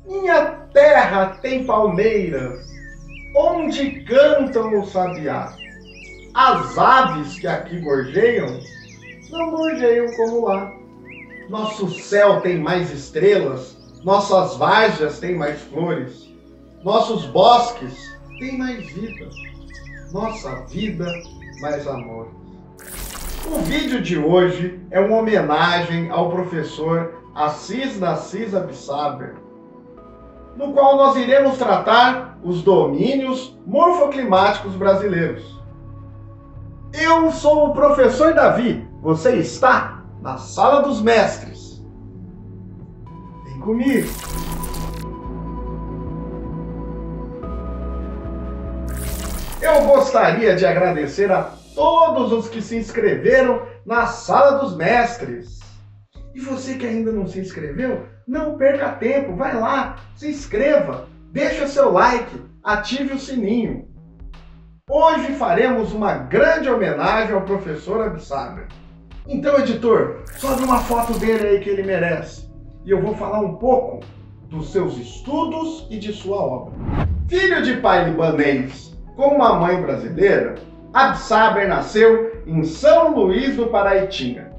Minha terra tem palmeiras, onde cantam os sabiás. As aves que aqui gorjeiam, não gorjeiam como lá. Nosso céu tem mais estrelas, nossas várzeas têm mais flores, nossos bosques têm mais vida, nossa vida mais amor. O vídeo de hoje é uma homenagem ao professor Assis Nassis Absaber, no qual nós iremos tratar os domínios morfoclimáticos brasileiros. Eu sou o professor Davi, você está na Sala dos Mestres. Vem comigo. Eu gostaria de agradecer a todos os que se inscreveram na Sala dos Mestres. E você que ainda não se inscreveu, não perca tempo, vai lá, se inscreva, deixa seu like, ative o sininho. Hoje faremos uma grande homenagem ao professor Absaber. Então, editor, sobe uma foto dele aí que ele merece. E eu vou falar um pouco dos seus estudos e de sua obra. Filho de pai libanês com uma mãe brasileira, Absaber nasceu em São Luís do Paraitinga.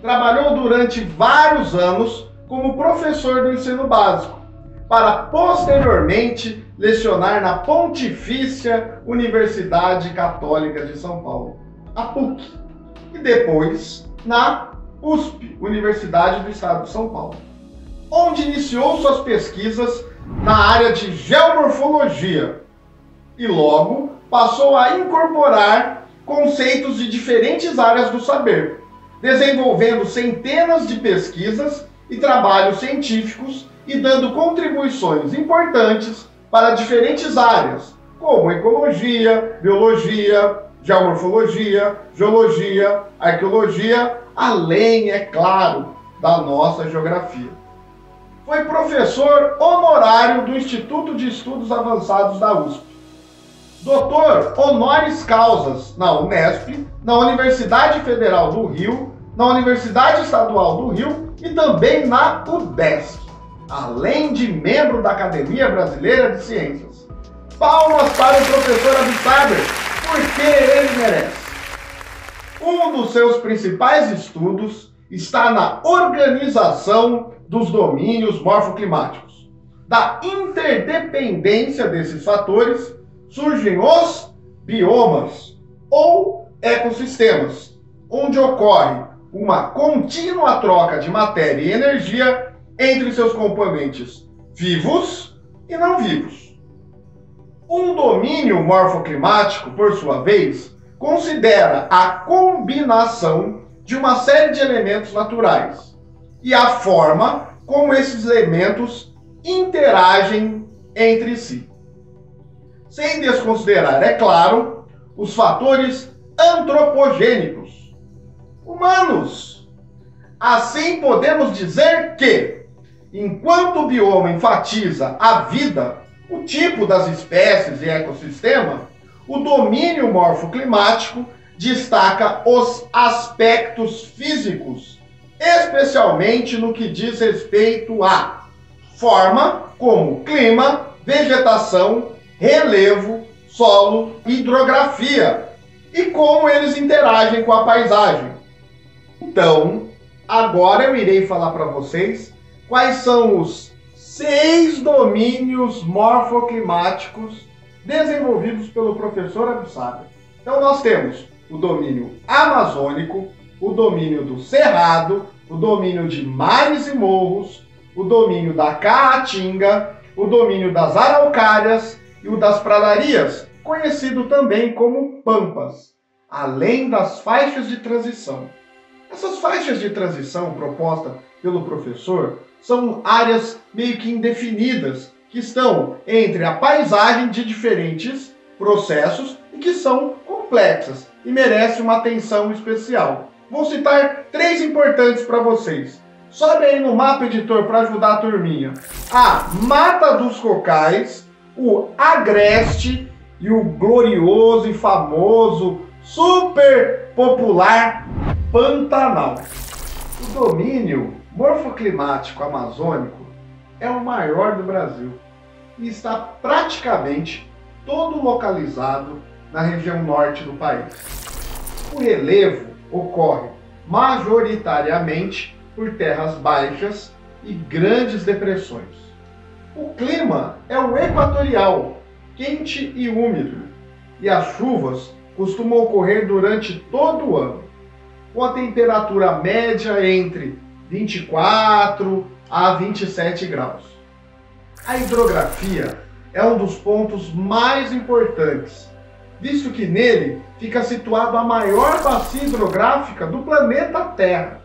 Trabalhou durante vários anos como professor do ensino básico, para posteriormente lecionar na Pontifícia Universidade Católica de São Paulo, a PUC, e depois na USP, Universidade do Estado de São Paulo, onde iniciou suas pesquisas na área de geomorfologia e logo passou a incorporar conceitos de diferentes áreas do saber, desenvolvendo centenas de pesquisas e trabalhos científicos e dando contribuições importantes para diferentes áreas, como ecologia, biologia, geomorfologia, geologia, arqueologia, além, é claro, da nossa geografia. Foi professor honorário do Instituto de Estudos Avançados da USP, doutor honoris causas na Unesp, na Universidade Federal do Rio, na Universidade Estadual do Rio e também na UDESC, além de membro da Academia Brasileira de Ciências. Palmas para o professor Absaber, porque ele merece. Um dos seus principais estudos está na organização dos domínios morfoclimáticos. Da interdependência desses fatores surgem os biomas ou ecossistemas, onde ocorre uma contínua troca de matéria e energia entre seus componentes vivos e não vivos. Um domínio morfoclimático, por sua vez, considera a combinação de uma série de elementos naturais e a forma como esses elementos interagem entre si, sem desconsiderar, é claro, os fatores antropogênicos, humanos. Assim, podemos dizer que, enquanto o bioma enfatiza a vida, o tipo das espécies e ecossistema, o domínio morfoclimático destaca os aspectos físicos, especialmente no que diz respeito à forma, como clima, vegetação, relevo, solo, hidrografia, e como eles interagem com a paisagem. Então, agora eu irei falar para vocês quais são os 6 domínios morfoclimáticos desenvolvidos pelo professor Absaber. Então nós temos o domínio amazônico, o domínio do cerrado, o domínio de mares e morros, o domínio da caatinga, o domínio das araucárias e o das pradarias, conhecido também como pampas, além das faixas de transição. Essas faixas de transição propostas pelo professor são áreas meio que indefinidas, que estão entre a paisagem de diferentes processos e que são complexas e merecem uma atenção especial. Vou citar 3 importantes para vocês. Sobe aí no mapa, editor, para ajudar a turminha. A Mata dos Cocais, o Agreste e o glorioso e famoso, super popular Pantanal. O domínio morfoclimático amazônico é o maior do Brasil e está praticamente todo localizado na região norte do país. O relevo ocorre majoritariamente por terras baixas e grandes depressões. O clima é o equatorial, quente e úmido, e as chuvas costumam ocorrer durante todo o ano, com a temperatura média entre 24 a 27 graus. A hidrografia é um dos pontos mais importantes, visto que nele fica situado a maior bacia hidrográfica do planeta Terra,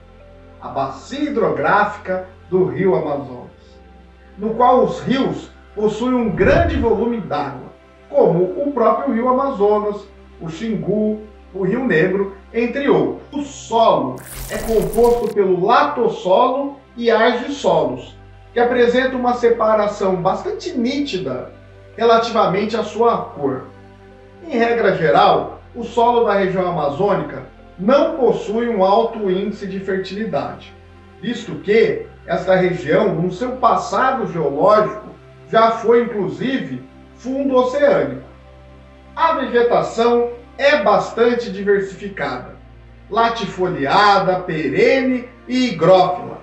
a bacia hidrográfica do Rio Amazonas, no qual os rios possuem um grande volume d'água, como o próprio Rio Amazonas, o Xingu, o Rio Negro, entre outros. O solo é composto pelo latossolo e argissolos, que apresentam uma separação bastante nítida relativamente à sua cor. Em regra geral, o solo da região amazônica não possui um alto índice de fertilidade, visto que esta região, no seu passado geológico, já foi inclusive fundo oceânico. A vegetação é bastante diversificada, latifoliada, perene e higrófila,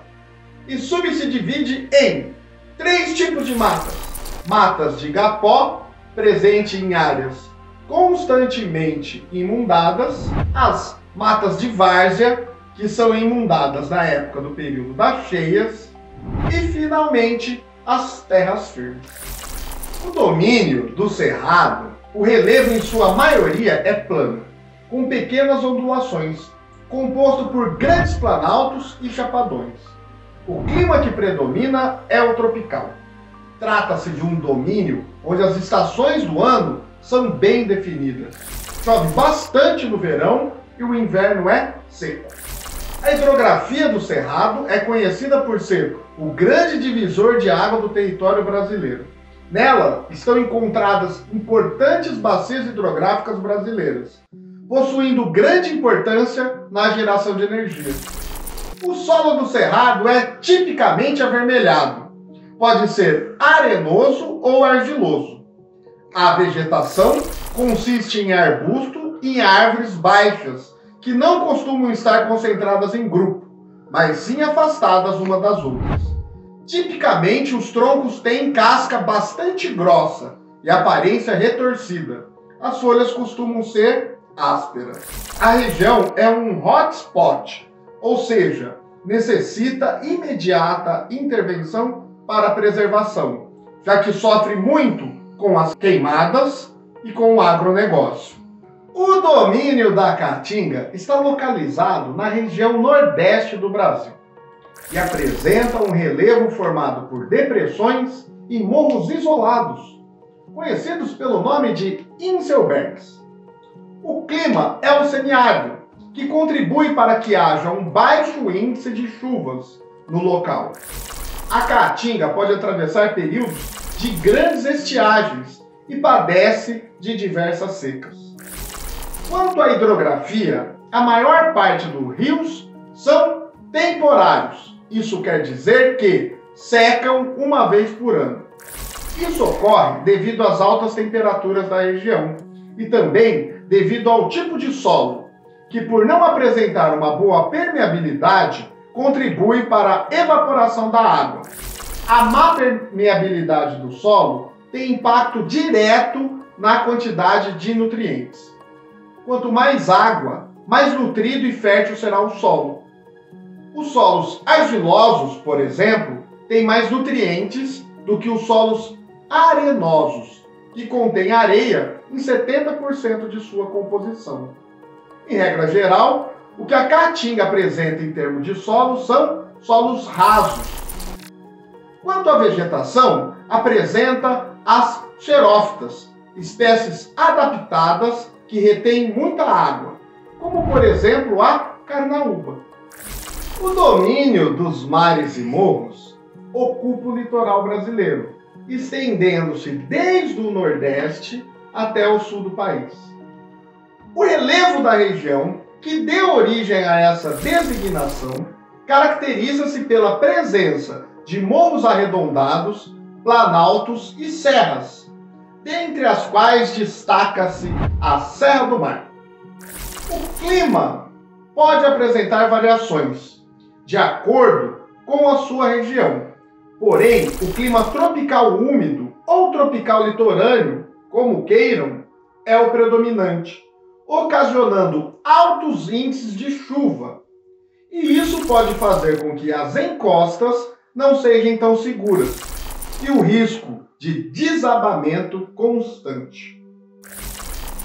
e se divide em 3 tipos de matas. Matas de igapó, presente em áreas constantemente inundadas, as matas de várzea, que são inundadas na época do período das cheias, e finalmente as terras firmes. O domínio do cerrado, o relevo em sua maioria é plano, com pequenas ondulações, composto por grandes planaltos e chapadões. O clima que predomina é o tropical. Trata-se de um domínio onde as estações do ano são bem definidas. Chove bastante no verão e o inverno é seco. A hidrografia do Cerrado é conhecida por ser o grande divisor de água do território brasileiro. Nela estão encontradas importantes bacias hidrográficas brasileiras, possuindo grande importância na geração de energia. O solo do Cerrado é tipicamente avermelhado. Pode ser arenoso ou argiloso. A vegetação consiste em arbusto e em árvores baixas, que não costumam estar concentradas em grupo, mas sim afastadas uma das outras. Tipicamente, os troncos têm casca bastante grossa e aparência retorcida. As folhas costumam ser ásperas. A região é um hotspot, ou seja, necessita imediata intervenção para a preservação, já que sofre muito com as queimadas e com o agronegócio. O domínio da Caatinga está localizado na região nordeste do Brasil e apresenta um relevo formado por depressões e morros isolados, conhecidos pelo nome de Inselbergs. O clima é o semiárido, que contribui para que haja um baixo índice de chuvas no local. A Caatinga pode atravessar períodos de grandes estiagens e padece de diversas secas. Quanto à hidrografia, a maior parte dos rios são temporários. Isso quer dizer que secam uma vez por ano. Isso ocorre devido às altas temperaturas da região e também devido ao tipo de solo, que por não apresentar uma boa permeabilidade, contribui para a evaporação da água. A má permeabilidade do solo tem impacto direto na quantidade de nutrientes. Quanto mais água, mais nutrido e fértil será o solo. Os solos argilosos, por exemplo, têm mais nutrientes do que os solos arenosos, que contêm areia em 70% de sua composição. Em regra geral, o que a Caatinga apresenta em termos de solo são solos rasos. Quanto à vegetação, apresenta as xerófitas, espécies adaptadas que retêm muita água, como por exemplo a carnaúba. O domínio dos mares e morros ocupa o litoral brasileiro, estendendo-se desde o Nordeste até o sul do país. O relevo da região, que deu origem a essa designação, caracteriza-se pela presença de morros arredondados, planaltos e serras, dentre as quais destaca-se a Serra do Mar. O clima pode apresentar variações, de acordo com a sua região. Porém, o clima tropical úmido ou tropical litorâneo, como queiram, é o predominante, ocasionando altos índices de chuva. E isso pode fazer com que as encostas não sejam tão seguras e o risco de desabamento constante.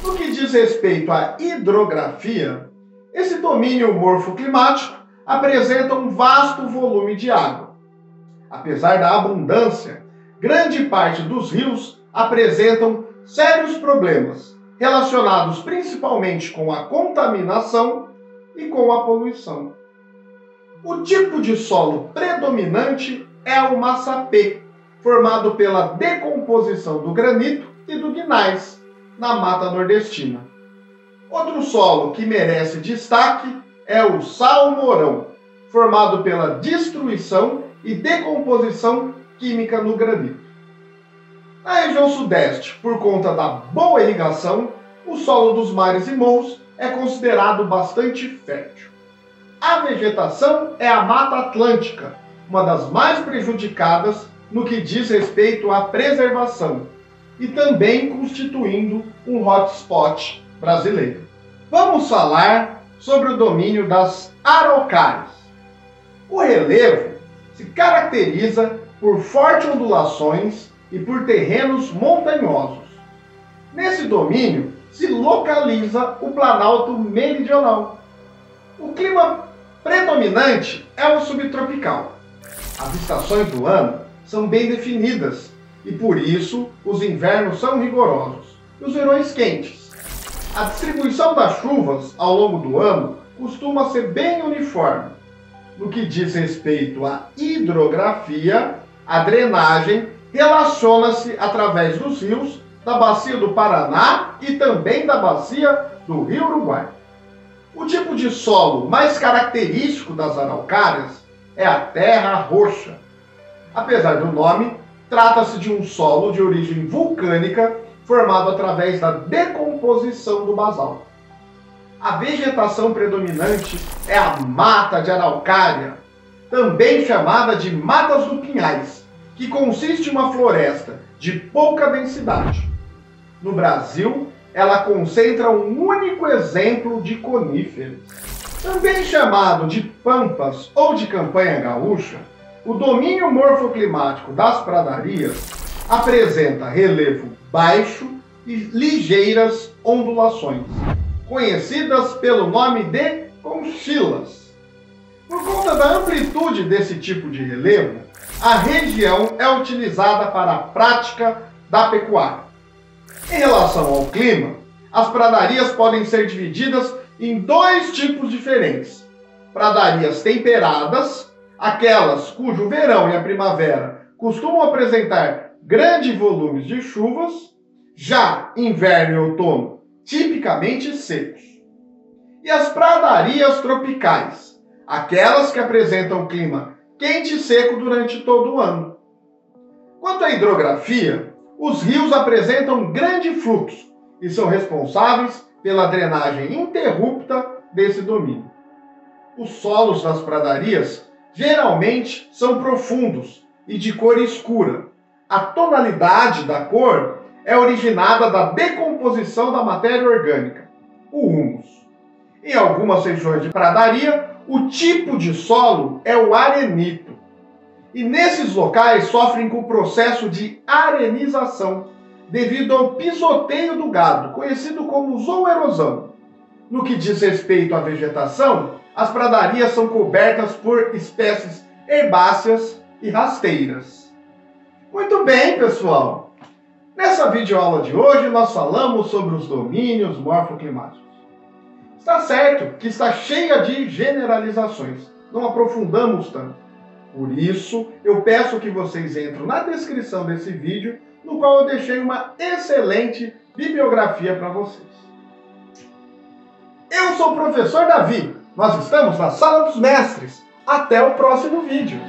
No que diz respeito à hidrografia, esse domínio morfoclimático apresenta um vasto volume de água. Apesar da abundância, grande parte dos rios apresentam sérios problemas relacionados principalmente com a contaminação e com a poluição. O tipo de solo predominante é o massapê, formado pela decomposição do granito e do gneiss na Mata Nordestina. Outro solo que merece destaque é o salmourão, formado pela destruição e decomposição química no granito. Na região sudeste, por conta da boa irrigação, o solo dos mares e morros é considerado bastante fértil. A vegetação é a Mata Atlântica, uma das mais prejudicadas no que diz respeito à preservação, e também constituindo um hotspot brasileiro. Vamos falar sobre o domínio das araucárias. O relevo se caracteriza por fortes ondulações e por terrenos montanhosos. Nesse domínio se localiza o Planalto Meridional. O clima predominante é o subtropical. As estações do ano são bem definidas e por isso os invernos são rigorosos e os verões quentes. A distribuição das chuvas ao longo do ano costuma ser bem uniforme. No que diz respeito à hidrografia, a drenagem relaciona-se através dos rios da Bacia do Paraná e também da Bacia do Rio Uruguai. O tipo de solo mais característico das araucárias é a terra roxa. Apesar do nome, trata-se de um solo de origem vulcânica formado através da decomposição do basalto. A vegetação predominante é a mata de araucária, também chamada de matas do pinhais, que consiste em uma floresta de pouca densidade. No Brasil, ela concentra um único exemplo de coníferas. Também chamado de pampas ou de campanha gaúcha, o domínio morfoclimático das pradarias apresenta relevo baixo e ligeiras ondulações, conhecidas pelo nome de conchilas. Por conta da amplitude desse tipo de relevo, a região é utilizada para a prática da pecuária. Em relação ao clima, as pradarias podem ser divididas em dois tipos diferentes: pradarias temperadas, aquelas cujo verão e a primavera costumam apresentar grandes volumes de chuvas, já inverno e outono tipicamente secos. E as pradarias tropicais, aquelas que apresentam clima quente e seco durante todo o ano. Quanto à hidrografia, os rios apresentam grande fluxo e são responsáveis pela drenagem interrupta desse domínio. Os solos das pradarias geralmente são profundos e de cor escura. A tonalidade da cor é originada da decomposição da matéria orgânica, o humus. Em algumas regiões de pradaria, o tipo de solo é o arenito. E nesses locais sofrem com o processo de arenização, devido ao pisoteio do gado, conhecido como zooerosão. No que diz respeito à vegetação, as pradarias são cobertas por espécies herbáceas e rasteiras. Muito bem, pessoal! Nessa videoaula de hoje, nós falamos sobre os domínios morfoclimáticos. Está certo que está cheia de generalizações, não aprofundamos tanto. Por isso, eu peço que vocês entrem na descrição desse vídeo, no qual eu deixei uma excelente bibliografia para vocês. Eu sou o professor Davi, nós estamos na Sala dos Mestres. Até o próximo vídeo.